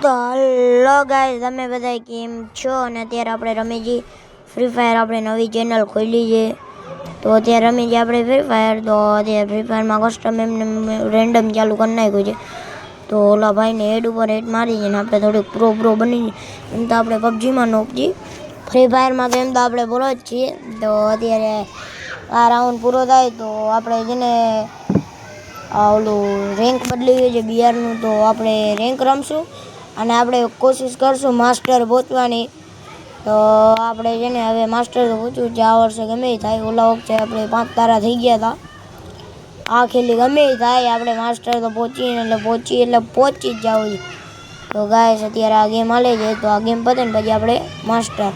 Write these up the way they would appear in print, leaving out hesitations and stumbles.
તો hello guys, તમે બધા કેમ છો? અને અત્યારે આપણે રમીજી ફ્રી ફાયર. આપણે નવી ચેનલ ખોલી છે, તો અત્યારે રમીજી આપણે ફ્રી ફાયર. તો અત્યારે ફ્રી ફાયરમાં કસ્ટમ એમને રેન્ડમ ચાલુ કરી નાખ્યું છે. તો ઓલા ભાઈને હેડ ઉપર હેડ મારી છે ને આપણે થોડીક પ્રો બની. એમ તો આપણે પબજીમાં નોકજી, ફ્રી ફાયરમાં તો એમ તો આપણે બોલો જ છીએ. તો અત્યારે આ રાઉન્ડ પૂરો થાય તો આપણે જેને ઓલું રેન્ક બદલી ગયું છે બીઆરનું, તો આપણે રેન્ક રમશું અને આપણે કોશિશ કરશું માસ્ટર પહોંચવાની. તો આપણે છે ને હવે માસ્ટર તો પૂછ્યું છે આ વર્ષે ગમે એ થાય. ઓલા વખતે આપણે 5 તારા થઈ ગયા હતા. આ ખેલી ગમે એ થાય આપણે માસ્ટર તો પહોંચી જ જવું. તો ગાઈસ અત્યારે આ ગેમ હાલે છે, તો આ ગેમ પતે ને પછી આપણે માસ્ટર.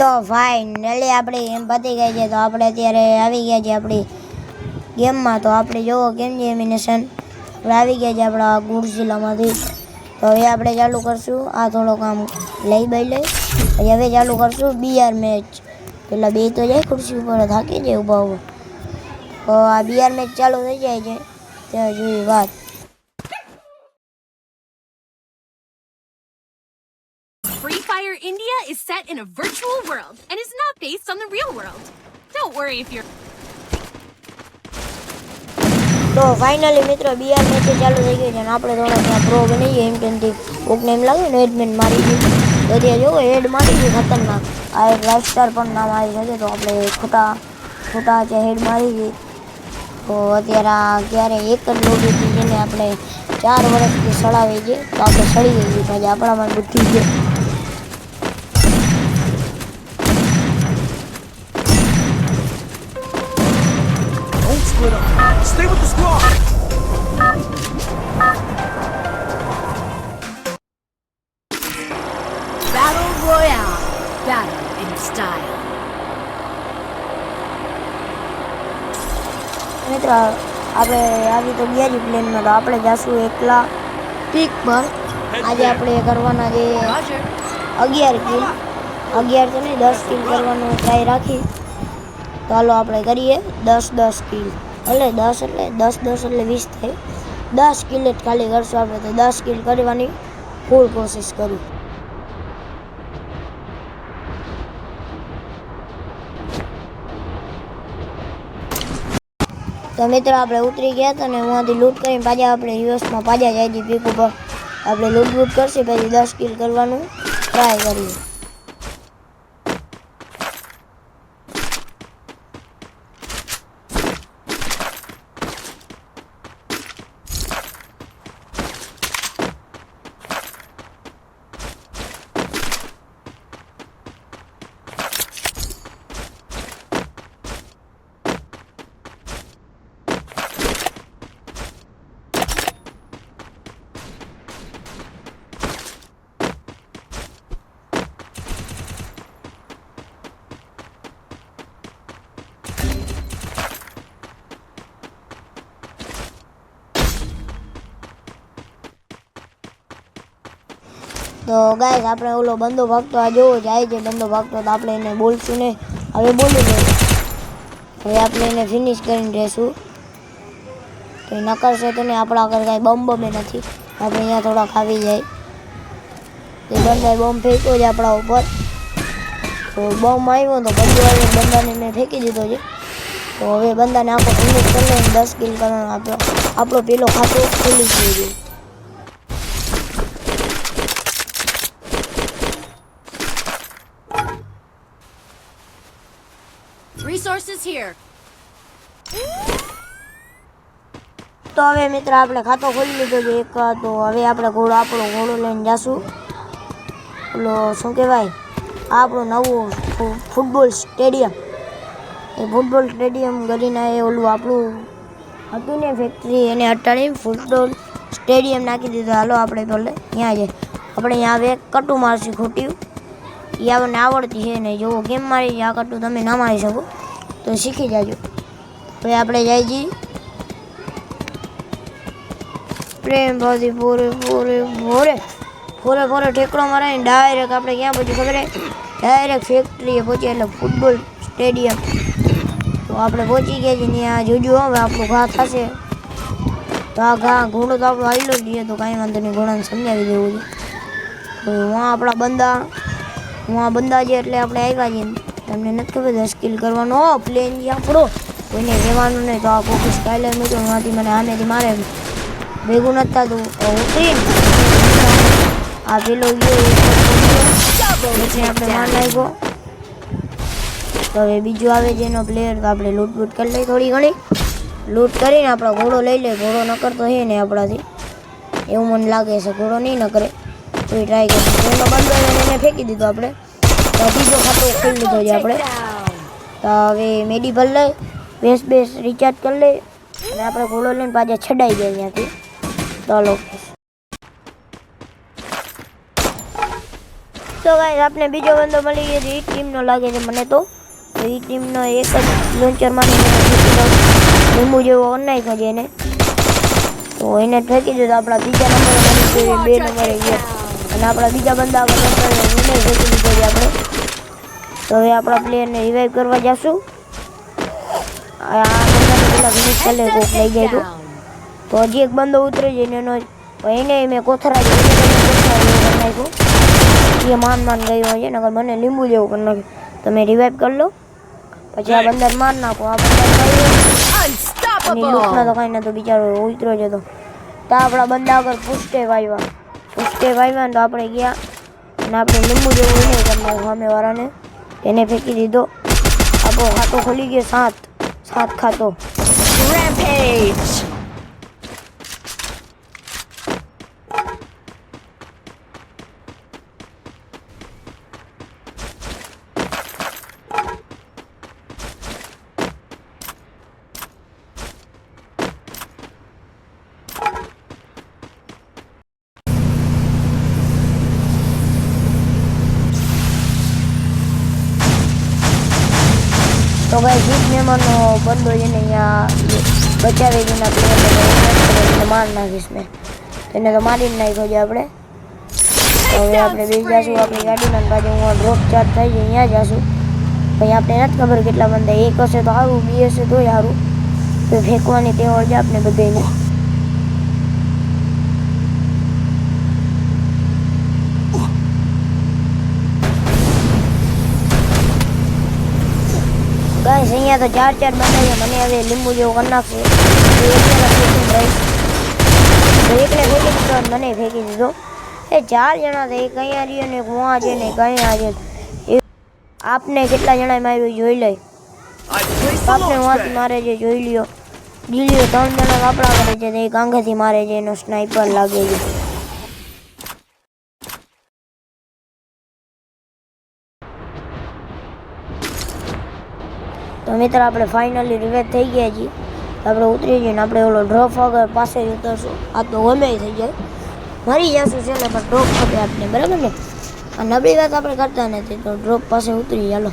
તો ફાઇનલી આપણી ગેમ પતી ગઈ છે. તો આપણે અત્યારે આવી ગયા છીએ આપણી ગેમમાં. તો આપણે જોવો કેમ છે એમિનેશન. આપણે આવી ગયા છીએ આપણા ગુડઝિલામાંથી. તો હવે આપણે ચાલુ કરશું આ થોડોક આમ લઈ પછી હવે ચાલુ કરશું બીઆર મેચ. પેલા બે તો જાય ખુરશી ઉપર, થાકી જાય ઊભા. તો આ બીઆર મેચ ચાલુ થઈ જાય છે ત્યાં જોઈ વાત. Free Fire India is set in a virtual world and is not based on the real world. Don't worry if you're... તો ફાઇનલી મિત્રો બીઆર મેચ ચાલુ થઈ ગઈ છે અને આપણે થોડા ત્યાં પ્રો બની ગઈ. એમ ટેનથી કોકને એમ લાગ્યું ને હેડમેન મારી ગઈ. તો ત્યાં જોવો હેડ મારી ગઈ ખતરનાક. આ એક લાઈફ સ્ટાર પણ નામ આવી શકે. તો આપણે ખોટા છે હેડ મારી ગઈ. તો અત્યારે આ ક્યારે એક જ લોબી હતી જેને આપણે 4 વર્ષથી સડાવી છે. તો આપણે સડી ગઈ પછી આપણામાં બુદ્ધિ છે. Stay with the squad! Battle Royale. Battle in style. મિત્રો આપણે આવી તો ગયા જ પ્લેનમાં. તો આપણે જાશું એકલા પીક પર. આજે આપણે કરવાના છે 11 કિલ. 11 તો નહીં 10 કિલ કરવાનું ટ્રાય રાખી. તો હાલો આપણે કરીએ 10 કિલ. એટલે 10 એટલે 20 થાય. 10 કિલ જ ખાલી કરશું આપણે. તો 10 કિલ કરવાની ફૂલ કોશિશ કરી. તો મિત્રો આપણે ઉતરી ગયા હતા ને ઉहाँથી લૂંટ કરીને પાછા આપણે યુએસમાં પાછા જાય છે પીક ઉપર. આપણે લૂંટ કરશે પછી 10 કિલ કરવાનું ટ્રાય કરીએ. તો ગાઈસ આપણે ઓલો બંદો ભાગતો આ જોવો જાય છે. બંદો ભાગતો તો આપણે એને બોલશું ને. હવે બોલી દઈએ. હવે આપણે એને ફિનિશ કરીને રહેશું. તો એ નકરશે તો નહીં. આપણા આગળ કાંઈ બમે નથી. આપણે અહીંયા થોડાક આવી જાય. તો બંદાએ બોમ્બ ફેંક્યો છે આપણા ઉપર. તો બોમ્બ આવ્યો તો પછી બંદાને મેં ફેંકી દીધો છે. તો હવે બંદાને આપણે ફિનિશ કરી લઈને 10 કિલ કરવાનો આપણો પેલો ખાતો ખુલી ગયો છે. Resources here. તો હવે મિત્ર આપણે ખાતો ખોલી લીધો છે એક. તો હવે આપણે આપણો ઘોડો લઈને જાશું ઓલો શું કહેવાય આપણું નવું ફૂટબોલ સ્ટેડિયમ. એ ફૂટબોલ સ્ટેડિયમ કરીને એ ઓલું આપણું હતું ને ફેક્ટરી એને હટાડીને ફૂટબોલ સ્ટેડિયમ નાખી દીધું. હાલો આપણે તો ત્યાં છે આપણે અહીંયા હવે કટુ મારશું ખોટ્યું. એ આપણને આવડતી છે ને જો કેમ મારી આ કટુ તમે ના મારી શકો તો શીખી જાજો. હવે આપણે જાય છીએ પ્રેમ ભાવથી ફોરે ઠેકડો મારાને ડાયરેક્ટ આપણે ક્યાં પહોંચ્યું ખબર હે? ડાયરેક્ટ ફેક્ટરીએ પહોંચ્યા એટલે ફૂટબોલ સ્ટેડિયમ. તો આપણે પહોંચી ગયા છીએ ત્યાં જોજો હવે આપણું ઘા થશે. તો આ ઘોડો તો આપણો હાલ્યો જ છે તો કાંઈ વાંધો નહીં, ઘોડાને સમજાવી દેવું છે. તો આપણા બંદા છે એટલે આપણે આવ્યા છીએ. તમને નથી ખબર સ્કિલ કરવાનો પ્લેન છે આપણો, કોઈને કહેવાનું નહીં. તો આ કોકી સ્કાયલર મિત્રો એમાંથી મને આમેથી મારે ભેગું નથી થતું ઉતરીને આ પેલો ગયો પછી આપણે માર નાખ્યો. તો હવે બીજું આવે છે એનો પ્લેયર. તો આપણે લૂંટ કરી લઈએ, થોડી ઘણી લૂંટ કરીને આપણો ઘોડો લઈ લે. ઘોડો ન કરતો છે ને આપણાથી એવું મને લાગે છે, ઘોડો નહીં ન કરે તો ટ્રાય કરીશું. એનો બંધ એને ફેંકી દીધો આપણે. તો બીજો ખાતો ખોલી લીધો છે આપણે. તો હવે મેડી ભર લઈ બેસ રિચાર્જ કરી લઈ અને આપણે ઘોડો લઈને પાછા છડાઈ જાય ત્યાંથી. ચાલો તો ગાઈસ આપણે બીજો બંદો મળી ગયો છે. એ ટીમનો લાગે છે મને તો. એ ટીમનો એક જ લોન્ચરમાંથી લીંબુ જેવો નાખ્યો છે એને. તો એને ફેંકી દીધો. આપણા બીજા નંબરે મળી ગયો, 2 નંબરે ગયો અને આપણા બીજા બંદા આગળ એને ફેંકી દીધો છે આપણે. તો હવે આપણા પ્લેયરને રિવાઈવ કરવા જશું. આ બંદાને પેલા ફિનિશ કરી લે કોક લઈ જાય તો હજી એક બંદો ઉતરે છે એનો એને મેં કોથરા નાખ્યો. એ માન ગયો છે નકર મને લીંબુ જેવું કરી નાખ્યું. તમે રિવાઈવ કરી લો પછી આ બંદર માર નાખો. આ બંદર એની લૂંટના તો કાંઈ નતો બિચારો ઉતરો જતો. તો આપણા બંદા આગળ પુષ્ટે વાવ્યા ને તો આપણે ગયા અને આપણે લીંબુ જેવું એને કરી નાખ્યું સામેવાળાને. એને ફેંકી દીધો. આપણો ખાતો ખોલી ગયો 7 ખાતો. Rampage! તો ભાઈ જીત મહેમાનનો બંદો છે ને અહીંયા બચાવી દીના પ્લેયરને માર નાખીશ મેં. એને તો મારીને નાખ્યો છે આપણે. હવે આપણે બે જઈશું આપણી ગાડીમાં પાછું હું ડ્રોપ ચાર્જ થઈ જાય અહીંયા જઈશું. ભાઈ આપણે નથી ખબર કેટલા બંદા, એક હશે તો સારું, 2 હશે તોય સારું. તો ફેંકવાની ટેવ છે આપણે બધાને. ગાઈસ અહીંયા તો 4 બંદા છે. મને હવે લીંબુ જેવું કરી નાખશે. એકને ફેંકી દીધો અને મને ફેંકી દીધો. એ 4 જણા છે. એક અહીંયા રહ્યો ને એક વहाँ છે ને એક અહીંયા છે. આપને કેટલા જણાએ માર્યું જોઈ લે. આપને વहाँથી મારે છે જોઈ લ્યો. 3 જણા આપણા કરે છે. એક આંગેથી મારે છે, એનો સ્નાઈપર લાગે છે. તો મિત્ર આપણે ફાઇનલી રિવેજ થઈ ગયા છીએ. આપણે ઉતરી જઈએ ને આપણે ઓલો ડ્રોપ આગળ પાસે જ ઉતરશું. આ તો ગમે થઈ જાય, મરી જશું છે ને પણ ડ્રોપ ખપે આપણે, બરાબર ને? આ નબળી વાત આપણે કરતા નથી. તો ડ્રોપ પાસે ઉતરી ચાલો.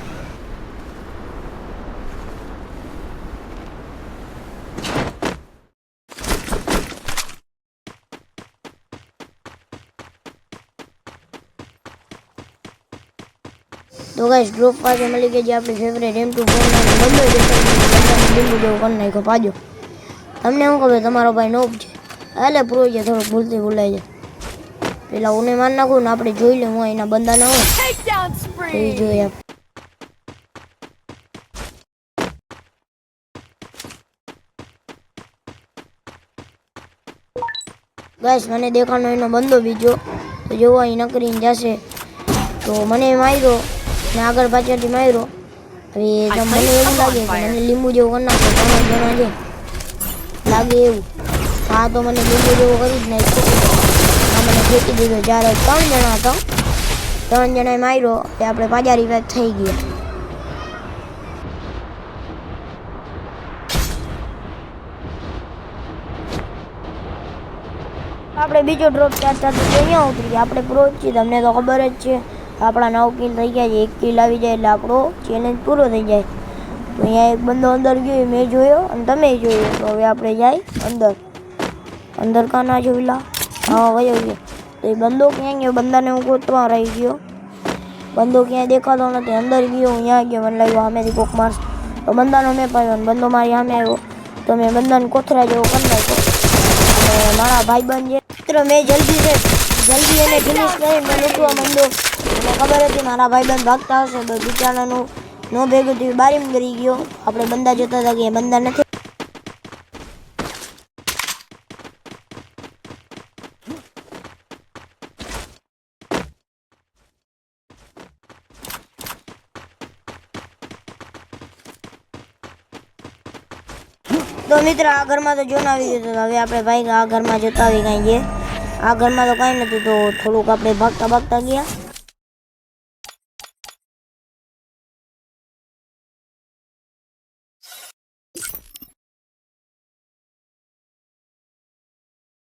તો ગાઈસ ડ્રોપ પાસે મળી ગઈ જે આપણી ફેવરેટ M2 બંદો લીંબુ જેવું કરી નાખ્યો પાજો. તમને શું ખબર તમારો ભાઈ નોબ છે એટલે પ્રો છે, થોડુંક ભૂલથી ભૂલાઈ જાય. પેલા ઉને માર નાખું ને આપણે જોઈ લે હું એના બંદા ના હોય એ જોઈએ. ગાઈસ મને દેખાનો એનો બંદો બીજો તો જોવા એ નકરીને જશે. તો મને માર્યો ને આગળ પાછળથી માર્યો. હવે મને એવું લાગે કે મને લીંબુ જેવું કરી નાખો, 3 જણા છે લાગે એવું. હા તો મને લીંબુ જેવું કરી જ નાખ્યું. હા મને ફેંકી દીધો. જ્યારે 3 જણા હતા, 3 જણાએ માર્યો તે આપણે પાછા રિવાઇવ થઈ ગયા. આપણે બીજો ડ્રોપ ચાલતા તો અહીંયા ઉતરી ગયા. આપણે પ્રો છીએ, તમને તો ખબર જ છે. આપણા 9 કિલ થઈ ગયા છે. 1 કિલ આવી જાય એટલે આપણો ચેલેન્જ પૂરો થઈ જાય. તો અહીંયા એક બંદો અંદર ગયો, મેં જોયો અને તમે જોયો. તો હવે આપણે જાય અંદર. અંદર કાં ના જોયેલા? હા વયો ગયો. તો એ બંદો ક્યાં ગયો? બંદાને હું ગોતવા રહી ગયો. બંદો ક્યાંય દેખાતો નથી. અંદર ગયો, અહીંયા ગયો, મને લાગ્યો સામેથી કોક મારશે. તો બંદાનો મેં પાડ્યો અને બંદો મારી સામે આવ્યો. તો મેં બંદાને કોથરા જેવો કરી નાખ્યો. અને મારા ભાઈબંધ જે મિત્રો મેં જલ્દી એને ફિનિશ કરીને મેં લૂંટવા માંડ્યો. મને ખબર હતી મારા ભાઈબંધ ભાગતા હશે, તો બિચારાનું નો ભેગું થયું, બારીમાં ગરી ગયો. આપણે બંદા જોતા હતા કે એ બંદા નથી. તો મિત્ર આ ઘરમાં તો જોન આવી ગયો હતો. હવે આપણે ભાઈ આ ઘરમાં જોતા આવી કાંઈ છે. આ ઘરમાં તો કાંઈ નહોતું. તો થોડુંક આપણે ભાગતા ગયા.